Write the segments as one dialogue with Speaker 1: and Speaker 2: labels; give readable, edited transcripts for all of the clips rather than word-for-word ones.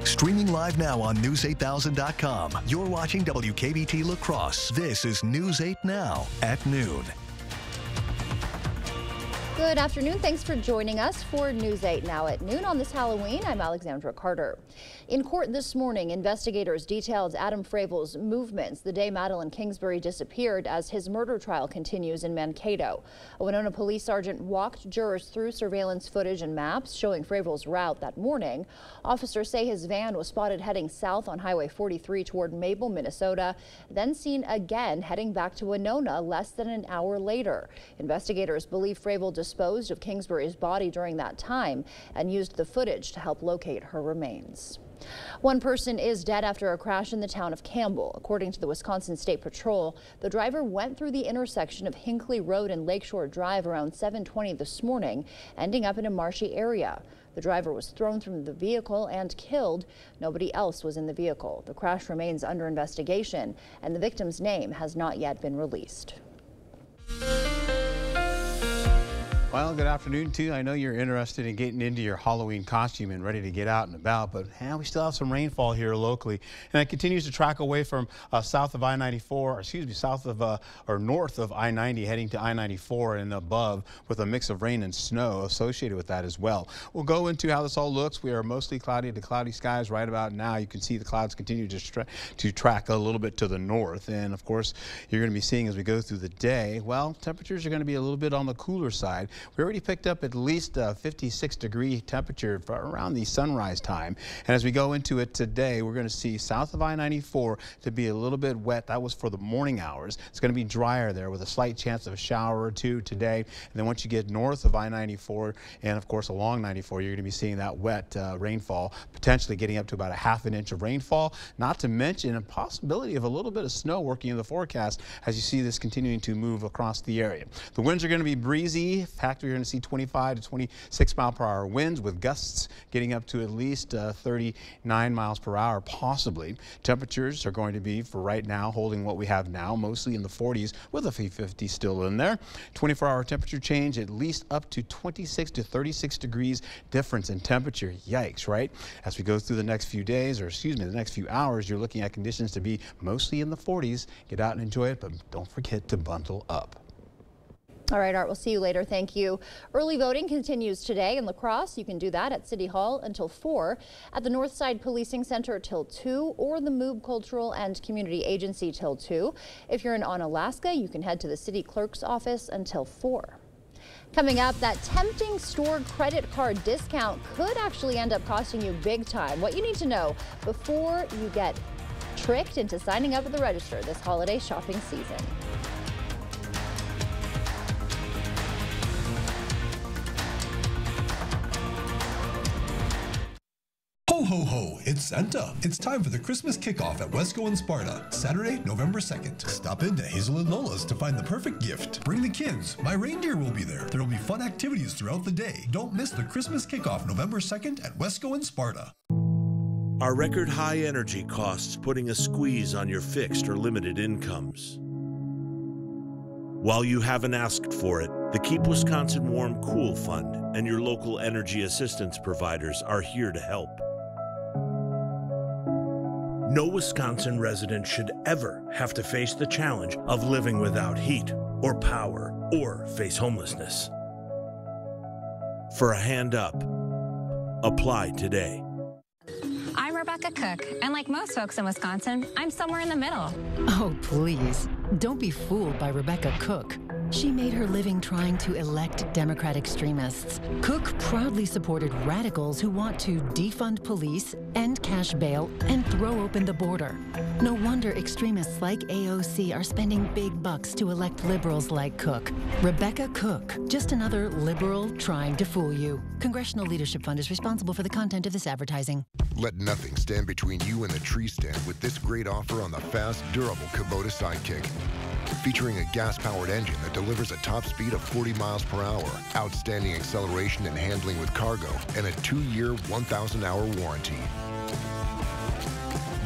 Speaker 1: Streaming live now on News8000.com. You're watching WKBT La Crosse. This is News 8 Now at noon.
Speaker 2: Good afternoon. Thanks for joining us for News 8 Now at noon on this Halloween. I'm Alexandra Carter. In court this morning, investigators detailed Adam Fravel's movements the day Madeline Kingsbury disappeared as his murder trial continues in Mankato. A Winona police sergeant walked jurors through surveillance footage and maps showing Fravel's route that morning. Officers say his van was spotted heading south on Highway 43 toward Mabel, Minnesota, then seen again heading back to Winona less than an hour later. Investigators believe Fravel disposed of Kingsbury's body during that time and used the footage to help locate her remains. One person is dead after a crash in the town of Campbell. According to the Wisconsin State Patrol, the driver went through the intersection of Hinckley Road and Lakeshore Drive around 7:20 this morning, ending up in a marshy area. The driver was thrown from the vehicle and killed. Nobody else was in the vehicle. The crash remains under investigation, and the victim's name has not yet been released.
Speaker 3: Well, good afternoon to you. I know you're interested in getting into your Halloween costume and ready to get out and about, but we still have some rainfall here locally, and it continues to track away from south of I-94, south of or north of I-90, heading to I-94 and above, with a mix of rain and snow associated with that as well. We'll go into how this all looks. We are mostly cloudy to cloudy skies right about now. You can see the clouds continue to track a little bit to the north, and of course, you're going to be seeing as we go through the day, well, temperatures are going to be a little bit on the cooler side. We already picked up at least a 56-degree temperature for around the sunrise time. And as we go into it today, we're going to see south of I-94 to be a little bit wet. That was for the morning hours. It's going to be drier there with a slight chance of a shower or two today. And then once you get north of I-94 and, of course, along 94, you're going to be seeing that wet rainfall, potentially getting up to about a half an inch of rainfall, not to mention a possibility of a little bit of snow working in the forecast as you see this continuing to move across the area. The winds are going to be breezy. In fact, we're going to see 25 to 26 mile per hour winds with gusts getting up to at least 39 miles per hour possibly. Temperatures are going to be, for right now, holding what we have now, mostly in the 40s with a few 50 still in there. 24-hour temperature change at least up to 26 to 36 degrees difference in temperature. Yikes, right? As we go through the next few days, or excuse me, the next few hours, you're looking at conditions to be mostly in the 40s. Get out and enjoy it, but don't forget to bundle up.
Speaker 2: All right, Art, we'll see you later. Thank you. Early voting continues today in La Crosse. You can do that at City Hall until 4, at the Northside Policing Center till 2, or the Moob Cultural and Community Agency till 2. If you're in Onalaska, you can head to the city clerk's office until 4. Coming up, that tempting store credit card discount could actually end up costing you big time. What you need to know before you get tricked into signing up at the register this holiday shopping season.
Speaker 4: Ho, ho, ho, it's Santa. It's time for the Christmas kickoff at Wesco and Sparta, Saturday, November 2nd. Stop into Hazel and Lola's to find the perfect gift. Bring the kids. My reindeer will be there. There will be fun activities throughout the day. Don't miss the Christmas kickoff November 2nd at Wesco and Sparta.
Speaker 5: Are record high energy costs putting a squeeze on your fixed or limited incomes? While you haven't asked for it, the Keep Wisconsin Warm Cool Fund and your local energy assistance providers are here to help. No Wisconsin resident should ever have to face the challenge of living without heat or power or face homelessness. For a hand up, apply today.
Speaker 6: I'm Rebecca Cook, and like most folks in Wisconsin, I'm somewhere in the middle.
Speaker 7: Oh, please. Don't be fooled by Rebecca Cook. She made her living trying to elect Democrat extremists. Cook proudly supported radicals who want to defund police, end cash bail, and throw open the border. No wonder extremists like AOC are spending big bucks to elect liberals like Cook. Rebecca Cook, just another liberal trying to fool you. Congressional Leadership Fund is responsible for the content of this advertising.
Speaker 8: Let nothing stand between you and the tree stand with this great offer on the fast, durable Kubota Sidekick. Featuring a gas-powered engine that delivers a top speed of 40 miles per hour, outstanding acceleration and handling with cargo, and a 2-year, 1,000-hour warranty.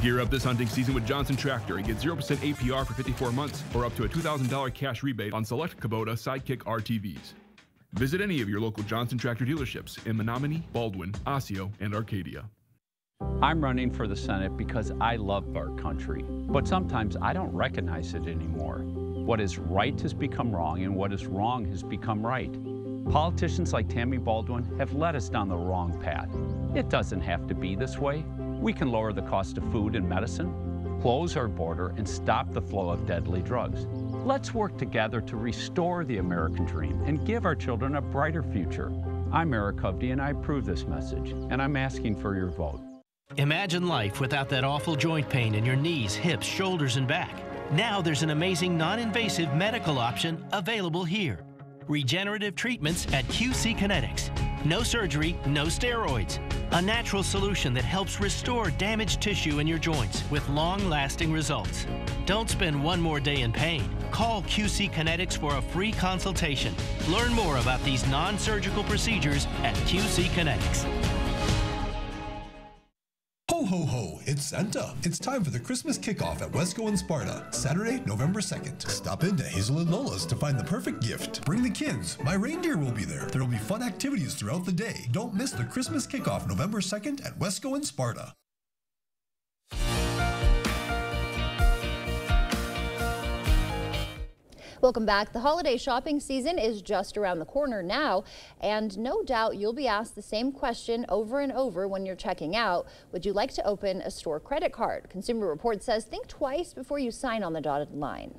Speaker 9: Gear up this hunting season with Johnson Tractor and get 0% APR for 54 months or up to a $2,000 cash rebate on select Kubota Sidekick RTVs. Visit any of your local Johnson Tractor dealerships in Menominee, Baldwin, Osseo, and Arcadia.
Speaker 10: I'm running for the Senate because I love our country, but sometimes I don't recognize it anymore. What is right has become wrong, and what is wrong has become right. Politicians like Tammy Baldwin have led us down the wrong path. It doesn't have to be this way. We can lower the cost of food and medicine, close our border, and stop the flow of deadly drugs. Let's work together to restore the American dream and give our children a brighter future. I'm Eric Hovde, and I approve this message, and I'm asking for your vote.
Speaker 11: Imagine life without that awful joint pain in your knees, hips, shoulders, and back. Now there's an amazing non-invasive medical option available here. Regenerative treatments at QC Kinetics. No surgery, no steroids. A natural solution that helps restore damaged tissue in your joints with long-lasting results. Don't spend one more day in pain. Call QC Kinetics for a free consultation. Learn more about these non-surgical procedures at QC Kinetics.
Speaker 4: Ho, ho, ho, it's Santa. It's time for the Christmas kickoff at Wesco and Sparta, Saturday, November 2nd. Stop into Hazel and Lola's to find the perfect gift. Bring the kids. My reindeer will be there. There will be fun activities throughout the day. Don't miss the Christmas kickoff November 2nd at Wesco and Sparta.
Speaker 2: Welcome back. The holiday shopping season is just around the corner now, and no doubt you'll be asked the same question over and over when you're checking out. Would you like to open a store credit card? Consumer Reports says think twice before you sign on the dotted line.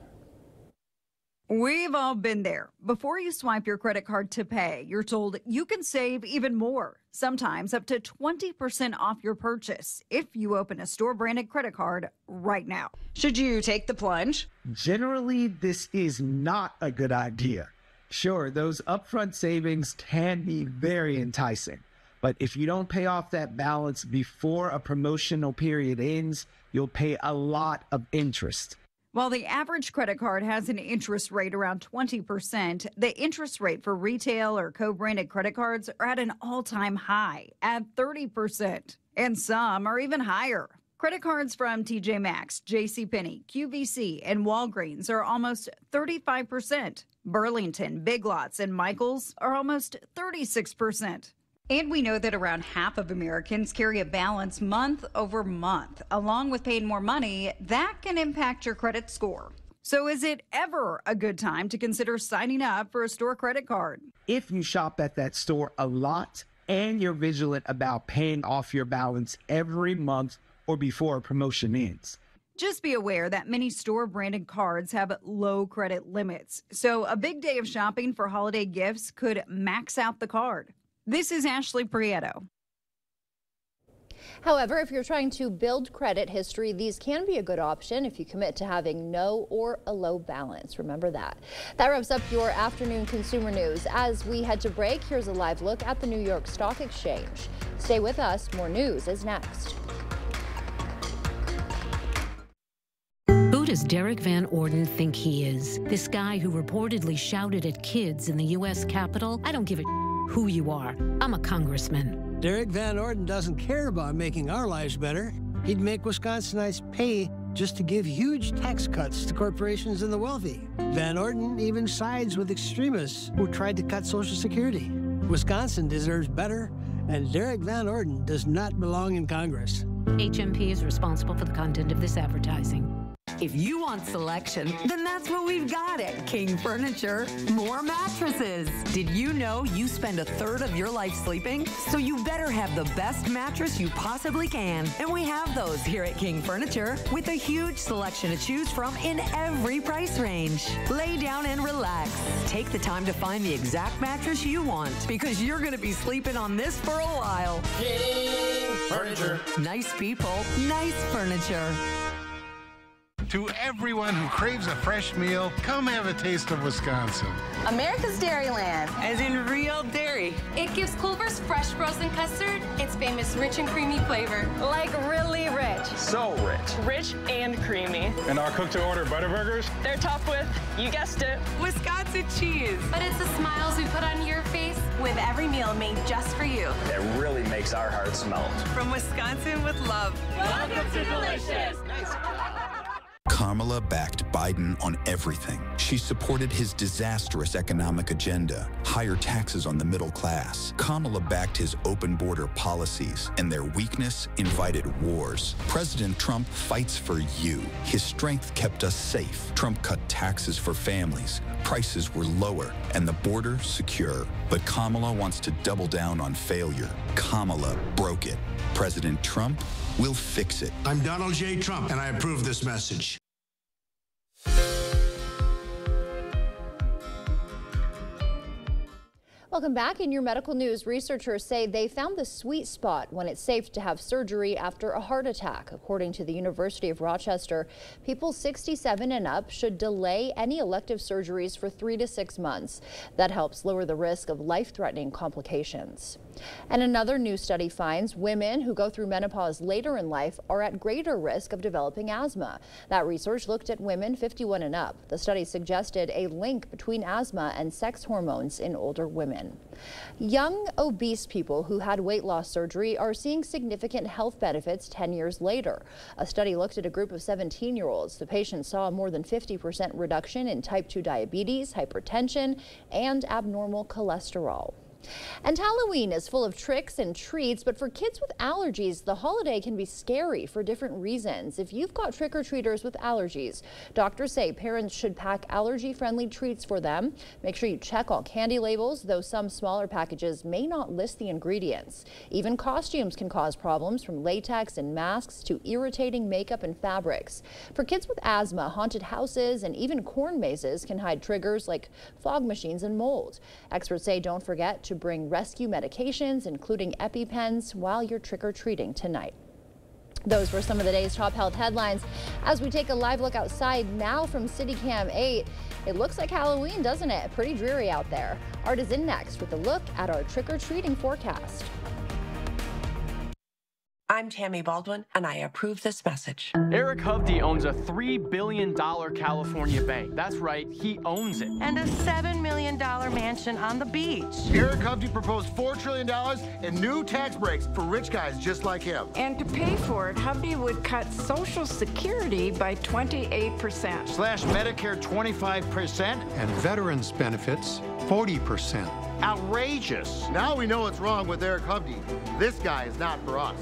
Speaker 12: We've all been there. Before you swipe your credit card to pay, you're told you can save even more, sometimes up to 20% off your purchase if you open a store-branded credit card right now. Should you take the plunge?
Speaker 13: Generally, this is not a good idea. Sure, those upfront savings can be very enticing, but if you don't pay off that balance before a promotional period ends, you'll pay a lot of interest.
Speaker 12: While the average credit card has an interest rate around 20%, the interest rate for retail or co-branded credit cards are at an all-time high at 30%, and some are even higher. Credit cards from TJ Maxx, JCPenney, QVC, and Walgreens are almost 35%. Burlington, Big Lots, and Michaels are almost 36%. And we know that around half of Americans carry a balance month over month. Along with paying more money, that can impact your credit score. So is it ever a good time to consider signing up for a store credit card?
Speaker 13: If you shop at that store a lot and you're vigilant about paying off your balance every month or before a promotion ends.
Speaker 12: Just be aware that many store-branded cards have low credit limits. So a big day of shopping for holiday gifts could max out the card. This is Ashley Prieto.
Speaker 2: However, if you're trying to build credit history, these can be a good option if you commit to having no or a low balance. Remember that. That wraps up your afternoon consumer news. As we head to break, here's a live look at the New York Stock Exchange. Stay with us. More news is next.
Speaker 14: Who does Derek Van Orden think he is? This guy who reportedly shouted at kids in the U.S. Capitol? I don't give a who you are. I'm a congressman.
Speaker 15: Derek Van Orden doesn't care about making our lives better. He'd make Wisconsinites pay just to give huge tax cuts to corporations and the wealthy. Van Orden even sides with extremists who tried to cut Social Security. Wisconsin deserves better, and Derek Van Orden does not belong in Congress.
Speaker 14: HMP is responsible for the content of this advertising.
Speaker 16: If you want selection, then that's what we've got at King Furniture. More mattresses. Did you know you spend a third of your life sleeping? So you better have the best mattress you possibly can. And we have those here at King Furniture with a huge selection to choose from in every price range. Lay down and relax. Take the time to find the exact mattress you want because you're going to be sleeping on this for a while. King Furniture. Nice people, nice furniture.
Speaker 17: To everyone who craves a fresh meal, come have a taste of Wisconsin.
Speaker 18: America's Dairyland, as in real dairy.
Speaker 19: It gives Culver's fresh frozen custard its famous rich and creamy flavor.
Speaker 18: Like really rich.
Speaker 20: So rich.
Speaker 19: Rich and creamy.
Speaker 20: And our cook-to-order Butterburgers?
Speaker 19: They're topped with, you guessed it, Wisconsin cheese. But it's the smiles we put on your face with every meal made just for you.
Speaker 20: That really makes our hearts melt.
Speaker 19: From Wisconsin with love. Welcome to Delicious.
Speaker 21: Kamala backed Biden on everything. She supported his disastrous economic agenda, higher taxes on the middle class. Kamala backed his open border policies, and their weakness invited wars. President Trump fights for you. His strength kept us safe. Trump cut taxes for families. Prices were lower, and the border secure. But Kamala wants to double down on failure. Kamala broke it. President Trump will fix it.
Speaker 22: I'm Donald J. Trump, and I approve this message.
Speaker 2: Welcome back. In your medical news, researchers say they found the sweet spot when it's safe to have surgery after a heart attack. According to the University of Rochester, people 67 and up should delay any elective surgeries for 3 to 6 months. That helps lower the risk of life-threatening complications. And another new study finds women who go through menopause later in life are at greater risk of developing asthma. That research looked at women 51 and up. The study suggested a link between asthma and sex hormones in older women. Young, obese people who had weight loss surgery are seeing significant health benefits 10 years later. A study looked at a group of 17-year-olds. The patients saw a more than 50% reduction in type 2 diabetes, hypertension, and abnormal cholesterol. And Halloween is full of tricks and treats, but for kids with allergies, the holiday can be scary for different reasons. If you've got trick-or-treaters with allergies, doctors say parents should pack allergy-friendly treats for them. Make sure you check all candy labels, though some smaller packages may not list the ingredients. Even costumes can cause problems, from latex and masks to irritating makeup and fabrics. For kids with asthma, haunted houses and even corn mazes can hide triggers like fog machines and mold. Experts say don't forget to bring rescue medications, including EpiPens, while you're trick-or-treating tonight. Those were some of the day's top health headlines. As we take a live look outside now from CityCam 8, it looks like Halloween, doesn't it? Pretty dreary out there. Art is in next with a look at our trick-or-treating forecast.
Speaker 23: I'm Tammy Baldwin, and I approve this message.
Speaker 24: Eric Hovde owns a $3 billion California bank. That's right, he owns it.
Speaker 23: And a $7 million mansion on the beach.
Speaker 25: Eric Hovde proposed $4 trillion in new tax breaks for rich guys just like him.
Speaker 26: And to pay for it, Hovde would cut Social Security by 28%.
Speaker 25: Slash Medicare 25%.
Speaker 27: And veterans benefits 40%.
Speaker 25: Outrageous. Now we know what's wrong with Eric Hovde. This guy is not for us.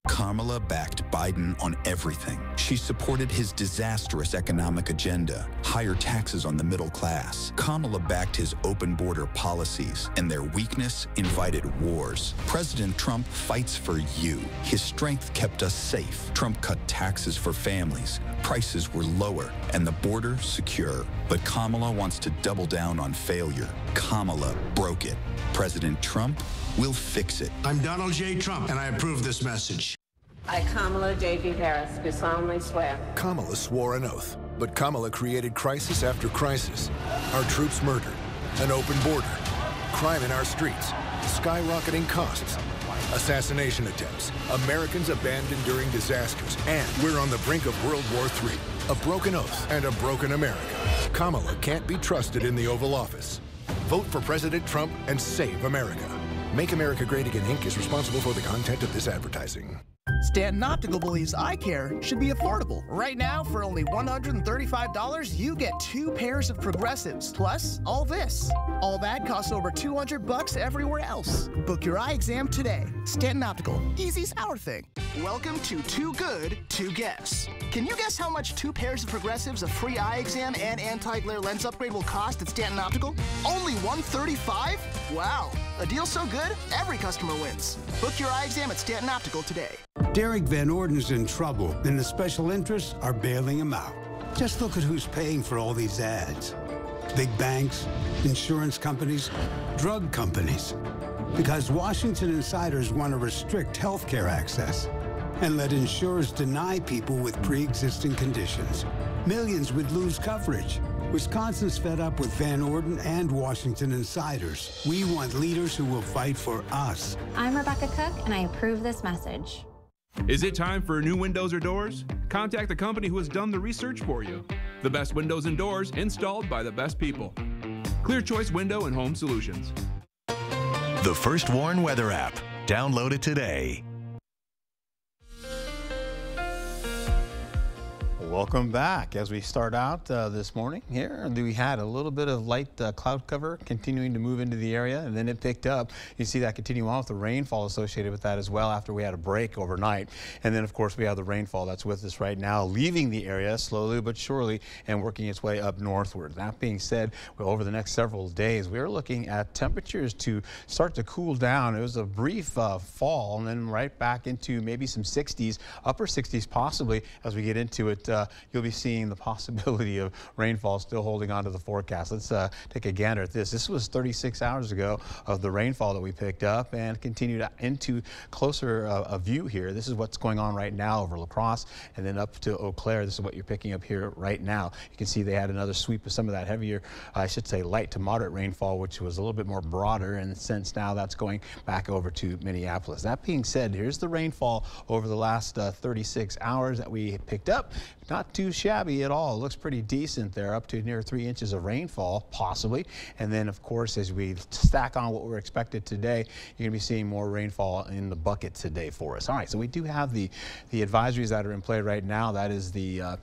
Speaker 21: Kamala backed Biden on everything. She supported his disastrous economic agenda, higher taxes on the middle class. Kamala backed his open border policies, and their weakness invited wars. President Trump fights for you. His strength kept us safe. Trump cut taxes for families. Prices were lower, and the border secure. But Kamala wants to double down on failure. Kamala broke it. President Trump will fix it.
Speaker 22: I'm Donald J. Trump, and I approve this message.
Speaker 18: I, Kamala J.D. Harris, do solemnly swear.
Speaker 8: Kamala swore an oath, but Kamala created crisis after crisis. Our troops murdered, an open border, crime in our streets, skyrocketing costs, assassination attempts, Americans abandoned during disasters, and we're on the brink of World War III. A broken oath and a broken America. Kamala can't be trusted in the Oval Office. Vote for President Trump and save America. Make America Great Again, Inc. is responsible for the content of this advertising.
Speaker 28: Stanton Optical believes eye care should be affordable. Right now, for only $135, you get 2 pairs of progressives, plus all this. All that costs over $200 everywhere else. Book your eye exam today. Stanton Optical, easy's our thing. Welcome to Too Good to Guess. Can you guess how much 2 pairs of progressives, a free eye exam, and anti-glare lens upgrade will cost at Stanton Optical? Only $135? Wow, a deal so good, every customer wins. Book your eye exam at Stanton Optical today.
Speaker 29: Derek Van Orden's in trouble, and the special interests are bailing him out. Just look at who's paying for all these ads. Big banks, insurance companies, drug companies. Because Washington insiders want to restrict healthcare access and let insurers deny people with pre-existing conditions. Millions would lose coverage. Wisconsin's fed up with Van Orden and Washington insiders. We want leaders who will fight for us.
Speaker 6: I'm Rebecca Cook, and I approve this message.
Speaker 9: Is it time for new windows or doors? Contact the company who has done the research for you. The best windows and doors installed by the best people. Clear Choice Window and Home Solutions.
Speaker 1: The First Warn Weather app. Download it today.
Speaker 3: Welcome back. As we start out this morning here, we had a little bit of light cloud cover continuing to move into the area, and then it picked up. You see that continue on with the rainfall associated with that as well after we had a break overnight. And then, of course, we have the rainfall that's with us right now, leaving the area slowly but surely and working its way up northward. That being said, over the next several days, we are looking at temperatures to start to cool down. It was a brief fall and then right back into maybe some 60s, upper 60s possibly. As we get into it, you'll be seeing the possibility of rainfall still holding on to the forecast. Let's take a gander at this. This was 36 hours ago of the rainfall that we picked up and continued into closer a view here. This is what's going on right now over La Crosse and then up to Eau Claire. This is what you're picking up here right now. You can see they had another sweep of some of that heavier, I should say light to moderate rainfall, which was a little bit more broader, and since now that's going back over to Minneapolis. That being said, here's the rainfall over the last 36 hours that we picked up. Not too shabby at all. It looks pretty decent there, up to near 3 inches of rainfall, possibly. And then, of course, as we stack on what we're expected today, you're going to be seeing more rainfall in the bucket today for us. All right, so we do have the advisories that are in play right now. That is the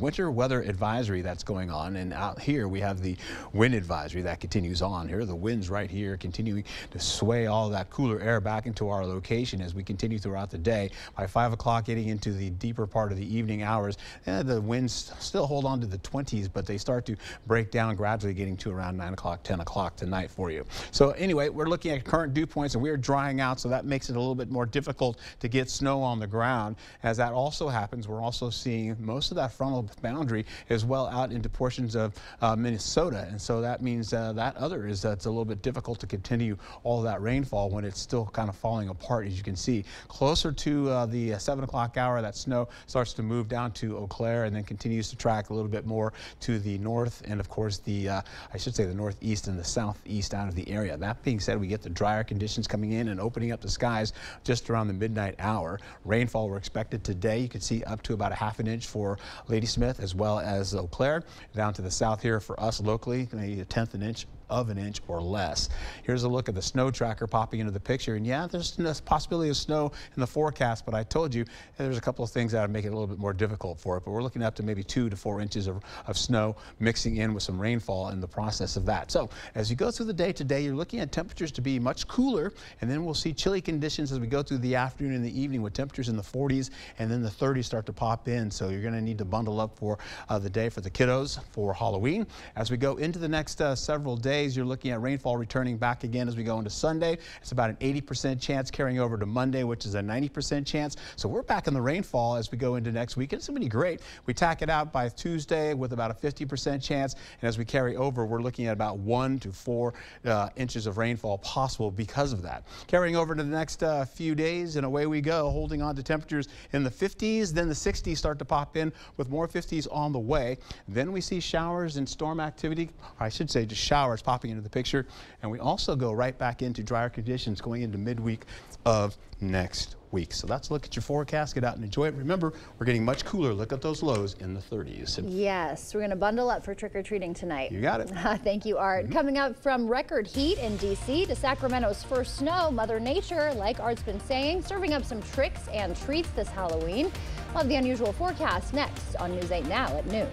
Speaker 3: winter weather advisory that's going on. And out here we have the wind advisory that continues on here. The winds right here continuing to sway all that cooler air back into our location as we continue throughout the day. By 5 o'clock, getting into the deeper part of the evening hours, the winds still hold on to the 20s, but they start to break down gradually, getting to around 9 o'clock, 10 o'clock tonight for you. So anyway, we're looking at current dew points and we're drying out, so that makes it a little bit more difficult to get snow on the ground. As that also happens, we're also seeing most of that frontal boundary as well out into portions of Minnesota, and so that means that other is it's a little bit difficult to continue all of that rainfall when it's still kind of falling apart. As you can see, closer to the 7 o'clock hour, that snow starts to move down to Eau Claire and then continues to track a little bit more to the north and, of course, the I should say the northeast and the southeast out of the area. That being said, we get the drier conditions coming in and opening up the skies just around the midnight hour. Rainfall we're expected today. You can see up to about a ½ an inch for Ladysmith as well as Eau Claire. Down to the south here for us locally, maybe a 1/10 of an inch or less. Here's a look at the snow tracker popping into the picture, and yeah, there's a possibility of snow in the forecast, but I told you there's a couple of things that would make it a little bit more difficult for it, but we're looking up to maybe 2 to 4 inches of snow mixing in with some rainfall in the process of that. So as you go through the day today, you're looking at temperatures to be much cooler, and then we'll see chilly conditions as we go through the afternoon and the evening with temperatures in the 40s, and then the 30s start to pop in. So you're going to need to bundle up for the day for the kiddos for Halloween. As we go into the next several days, you're looking at rainfall returning back again as we go into Sunday. It's about an 80% chance carrying over to Monday, which is a 90% chance. So we're back in the rainfall as we go into next week. It's going to be great. We tack it out by Tuesday with about a 50% chance. And as we carry over, we're looking at about 1 to 4 inches of rainfall possible because of that. Carrying over to the next few days, and away we go, holding on to temperatures in the 50s. Then the 60s start to pop in with more 50s on the way. Then we see showers and storm activity, or I should say just showers popping into the picture, and we also go right back into drier conditions going into midweek of next week. So let's look at your forecast, get out and enjoy it. Remember, we're getting much cooler. Look at those lows in the 30s.
Speaker 2: Yes, we're going to bundle up for trick-or-treating tonight.
Speaker 3: You got it.
Speaker 2: Thank you, Art. Coming up, from record heat in D.C. to Sacramento's first snow, Mother Nature, like Art's been saying, serving up some tricks and treats this Halloween. We'll have the unusual forecast next on News 8 Now at noon.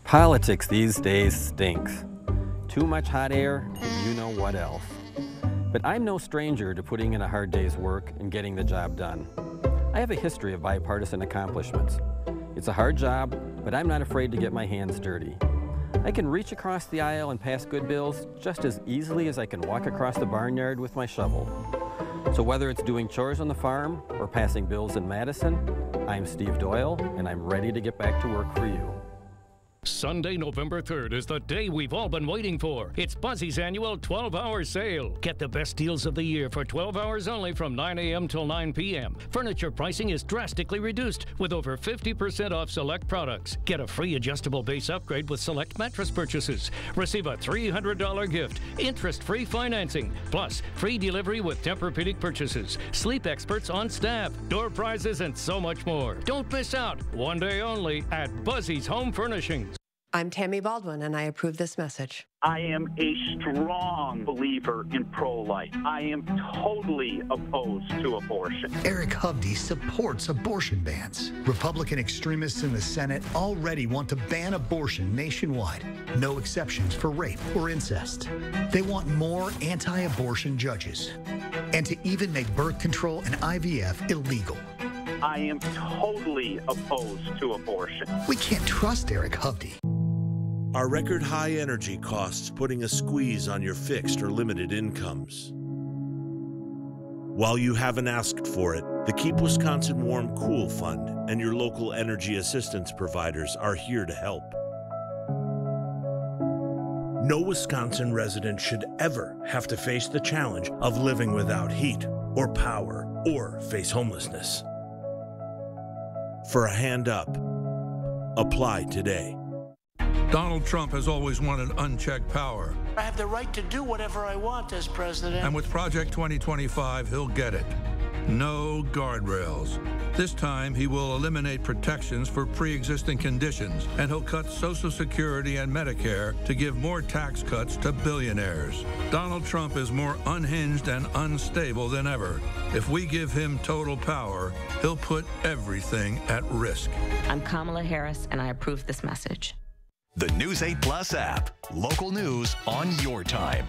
Speaker 4: Politics these days stinks. Too much hot air, and you know what else. But I'm no stranger to putting in a hard day's work and getting the job done. I have a history of bipartisan accomplishments. It's a hard job, but I'm not afraid to get my hands dirty. I can reach across the aisle and pass good bills just as easily as I can walk across the barnyard with my shovel. So whether it's doing chores on the farm or passing bills in Madison, I'm Steve Doyle, and I'm ready to get back to work for you.
Speaker 5: Sunday, November 3rd is the day we've all been waiting for. It's Buzzy's annual 12-hour sale. Get the best deals of the year for 12 hours only from 9 a.m. till 9 p.m. Furniture pricing is drastically reduced with over 50% off select products. Get a free adjustable base upgrade with select mattress purchases. Receive a $300 gift, interest-free financing, plus free delivery with Tempur-Pedic purchases, sleep experts on staff, door prizes, and so much more. Don't miss out. One day only at Buzzy's Home Furnishings.
Speaker 23: I'm Tammy Baldwin, and I approve this message.
Speaker 7: I am a strong believer in pro-life. I am totally opposed to abortion.
Speaker 10: Eric Hovde supports abortion bans. Republican extremists in the Senate already want to ban abortion nationwide. No exceptions for rape or incest. They want more anti-abortion judges. And to even make birth control and IVF illegal.
Speaker 7: I am totally opposed to abortion.
Speaker 10: We can't trust Eric Hovde.
Speaker 11: Are record high energy costs putting a squeeze on your fixed or limited incomes? While you haven't asked for it, the Keep Wisconsin Warm Cool Fund and your local energy assistance providers are here to help. No Wisconsin resident should ever have to face the challenge of living without heat or power or face homelessness. For a hand up, apply today.
Speaker 12: Donald Trump has always wanted unchecked power.
Speaker 22: I have the right to do whatever I want as president.
Speaker 12: And with Project 2025, he'll get it. No guardrails. This time, he will eliminate protections for pre-existing conditions, and he'll cut Social Security and Medicare to give more tax cuts to billionaires. Donald Trump is more unhinged and unstable than ever. If we give him total power, he'll put everything at risk.
Speaker 13: I'm Kamala Harris, and I approve this message.
Speaker 1: The News 8 Plus app. Local news on your time.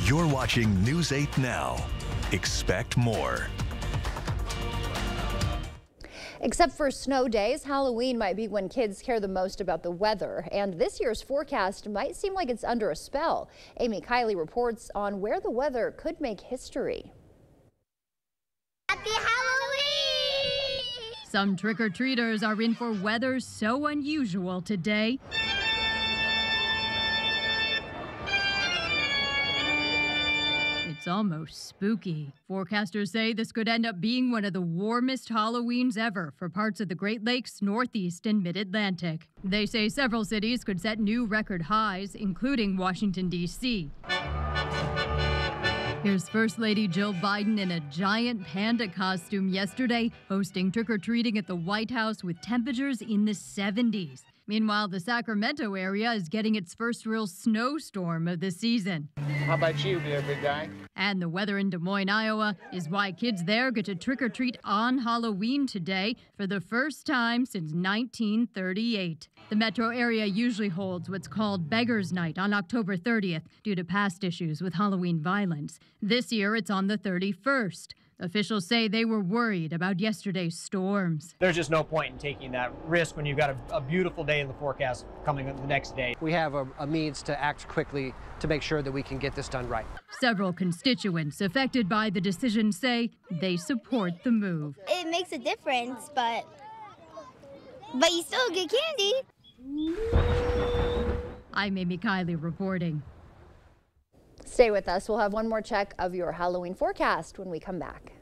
Speaker 1: You're watching News 8 Now. Expect more.
Speaker 2: Except for snow days, Halloween might be when kids care the most about the weather. And this year's forecast might seem like it's under a spell. Amy Kiley reports on where the weather could make history.
Speaker 14: Happy Halloween! Some trick-or-treaters are in for weather so unusual today. It's almost spooky. Forecasters say this could end up being one of the warmest Halloweens ever for parts of the Great Lakes, Northeast, and Mid-Atlantic. They say several cities could set new record highs, including Washington, D.C. Here's First Lady Jill Biden in a giant panda costume yesterday, hosting trick-or-treating at the White House with temperatures in the 70s. Meanwhile, the Sacramento area is getting its first real snowstorm of the season.
Speaker 15: How about you, be a good guy?
Speaker 14: And the weather in Des Moines, Iowa is why kids there get to trick-or-treat on Halloween today for the first time since 1938. The metro area usually holds what's called Beggar's Night on October 30th due to past issues with Halloween violence. This year, it's on the 31st. Officials say they were worried about yesterday's storms.
Speaker 16: There's just no point in taking that risk when you've got a beautiful day in the forecast coming the next day.
Speaker 30: We have a means to act quickly to make sure that we can get this done right.
Speaker 14: Several constituents affected by the decision say they support the move.
Speaker 31: It makes a difference, but you still get candy.
Speaker 14: I'm Amy Kiley reporting.
Speaker 2: Stay with us. We'll have one more check of your Halloween forecast when we come back.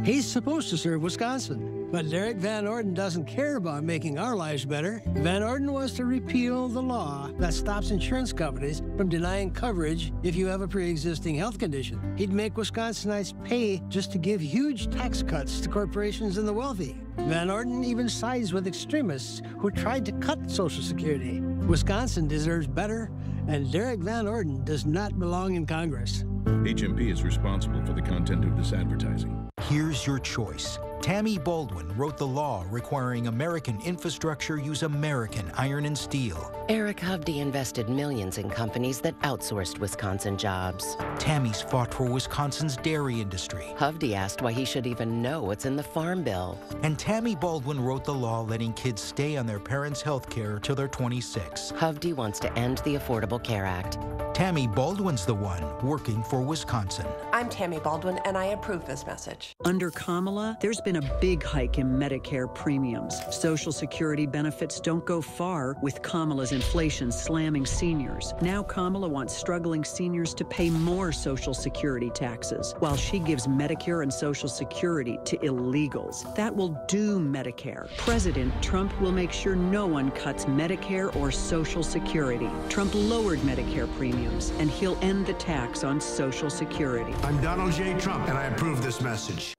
Speaker 32: He's supposed to serve Wisconsin, but Derek Van Orden doesn't care about making our lives better. Van Orden wants to repeal the law that stops insurance companies from denying coverage if you have a pre-existing health condition. He'd make Wisconsinites pay just to give huge tax cuts to corporations and the wealthy. Van Orden even sides with extremists who tried to cut Social Security. Wisconsin deserves better, and Derek Van Orden does not belong in Congress.
Speaker 33: HMP is responsible for the content of this advertising.
Speaker 34: Here's your choice. Tammy Baldwin wrote the law requiring American infrastructure use American iron and steel.
Speaker 6: Eric Hovde invested millions in companies that outsourced Wisconsin jobs.
Speaker 34: Tammy's fought for Wisconsin's dairy industry.
Speaker 6: Hovde asked why he should even know what's in the Farm Bill.
Speaker 34: And Tammy Baldwin wrote the law letting kids stay on their parents' health care till they're 26.
Speaker 6: Hovde wants to end the Affordable Care Act.
Speaker 34: Tammy Baldwin's the one working for Wisconsin.
Speaker 23: I'm Tammy Baldwin, and I approve this message.
Speaker 8: Under Kamala, there's been a big hike in Medicare premiums. Social Security benefits don't go far with Kamala's inflation slamming seniors. Now Kamala wants struggling seniors to pay more Social Security taxes, while she gives Medicare and Social Security to illegals. That will doom Medicare. President Trump will make sure no one cuts Medicare or Social Security. Trump lowered Medicare premiums, and he'll end the tax on Social Security.
Speaker 9: I'm Donald J. Trump, and I approve this message.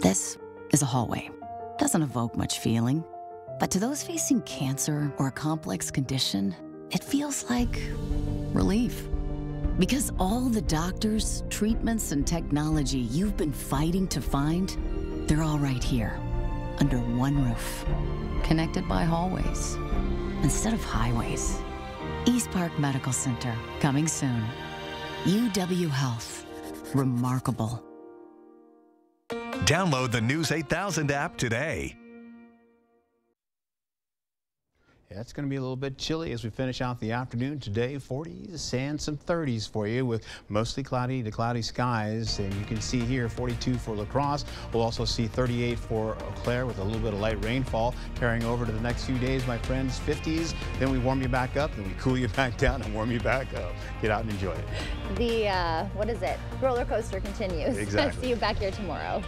Speaker 17: This is a hallway. Doesn't evoke much feeling. But to those facing cancer or a complex condition, it feels like relief. Because all the doctors, treatments, and technology you've been fighting to find, they're all right here, under one roof, connected by hallways instead of highways. East Park Medical Center, coming soon. UW Health, remarkable.
Speaker 1: Download the News 8000 app today.
Speaker 3: Yeah, it's going to be a little bit chilly as we finish out the afternoon today. 40s and some 30s for you with mostly cloudy to cloudy skies. And you can see here 42 for La Crosse. We'll also see 38 for Eau Claire with a little bit of light rainfall carrying over to the next few days, my friends. 50s, then we warm you back up, then we cool you back down and warm you back up. Get out and enjoy it.
Speaker 2: The, what is it? Roller coaster continues.
Speaker 3: Exactly.
Speaker 2: See you back here tomorrow.